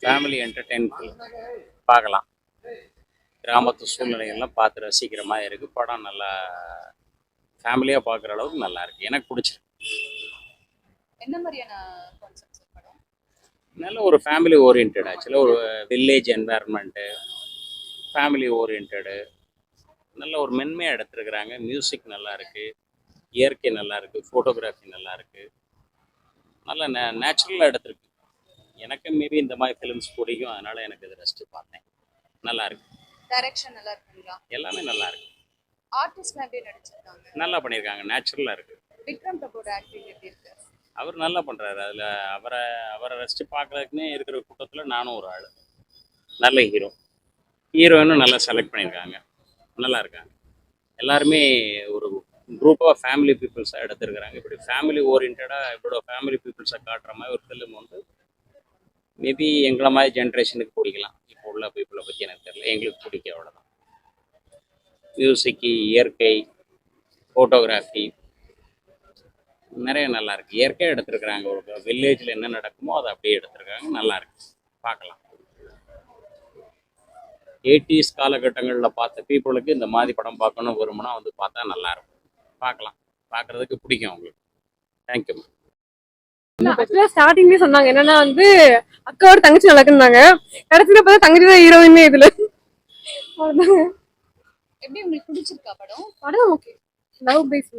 Family entertainment பார்க்கலாம். கிராமத்து சூழ்நிலைகள்லாம் பார்த்து ரசிக்கிற மாதிரி இருக்குது. படம் நல்லா ஃபேமிலியாக பார்க்குற அளவுக்கு நல்லா இருக்குது. எனக்கு பிடிச்சிருக்கு. என்ன மாதிரியான கான்செப்ட்ஸ் படம்? நல்ல ஒரு ஃபேமிலி ஓரியன்ட், ஆக்சுவலாக ஒரு வில்லேஜ் என்வாயர்மெண்ட்டு, ஃபேமிலி ஓரியன்டு, நல்ல ஒரு மென்மையாக எடுத்துருக்குறாங்க. மியூசிக் நல்லா இருக்குது, இயற்கை நல்லா இருக்குது, ஃபோட்டோகிராஃபி நல்லா இருக்குது, நல்ல நேச்சுரலாக எடுத்துருக்கு. எனக்கு மேபி இந்த மாதிரி ஃபிலிம்ஸ் பிடிக்கும், அதனால எனக்கு இது ரெஸ்ட்டு பார்த்தேன். நல்லா இருக்கு. டைரக்ஷன் நல்லா இருக்குங்களா? எல்லாமே நல்லா இருக்கு. ஆர்டிஸ்ட்லாம் எப்படி நடிச்சிருக்காங்க? நல்லா பண்ணியிருக்காங்க, நேச்சுரலாக இருக்கு. விக்ரம் பிரபுவோட ஆக்டிங் எப்படி இருக்கு? அவர் நல்லா பண்ணுறாரு. அதில் அவரை ரெஸ்ட்டு பார்க்குறதுக்குன்னே இருக்கிற கூட்டத்தில் நானும் ஒரு ஆள். நல்ல ஹீரோயினும் நல்லா செலக்ட் பண்ணியிருக்காங்க, நல்லா இருக்காங்க. எல்லாருமே ஒரு குரூப் ஆஃப் ஃபேமிலி பீப்புள்ஸாக எடுத்துருக்குறாங்க. இப்படி ஃபேமிலி ஓரியன்டாக இவ்வளோ ஃபேமிலி பீப்புள்ஸை காட்டுற மாதிரி ஒரு ஃபிலிம் வந்து மேபி எங்களை மாதிரி ஜென்ரேஷனுக்கு பிடிக்கலாம். இப்போ உள்ள பீப்புளை பற்றி எனக்கு தெரியல, எங்களுக்கு பிடிக்கும், அவ்வளோதான். மியூசிக்கு, இயற்கை, ஃபோட்டோகிராஃபி நிறைய நல்லா இருக்குது. இயற்கையாக எடுத்துருக்குறாங்க. ஒரு வில்லேஜில் என்ன நடக்குமோ அதை அப்படியே எடுத்துருக்காங்க, நல்லா இருக்கு, பார்க்கலாம். 80s காலகட்டங்களில் பார்த்த பீப்புளுக்கு இந்த மாதிரி படம் பார்க்கணும் விரும்பினா வந்து பார்த்தா நல்லாயிருக்கும், பார்க்கலாம். பார்க்குறதுக்கு பிடிக்கும் அவங்களுக்கு. தேங்க்யூ. ஸ்டார்டிங்லேயே சொன்னாங்க என்னன்னா வந்து அக்காவோட தங்கச்சி நல்லா இருக்குன்னாங்க. கடைசியில பார்த்தா தங்கச்சி தான் ஹீரோயினே இதுல. எப்படி உங்களுக்கு பிடிச்சிருக்கா படம்? படம் ஓகே, லவ் பேஸ்.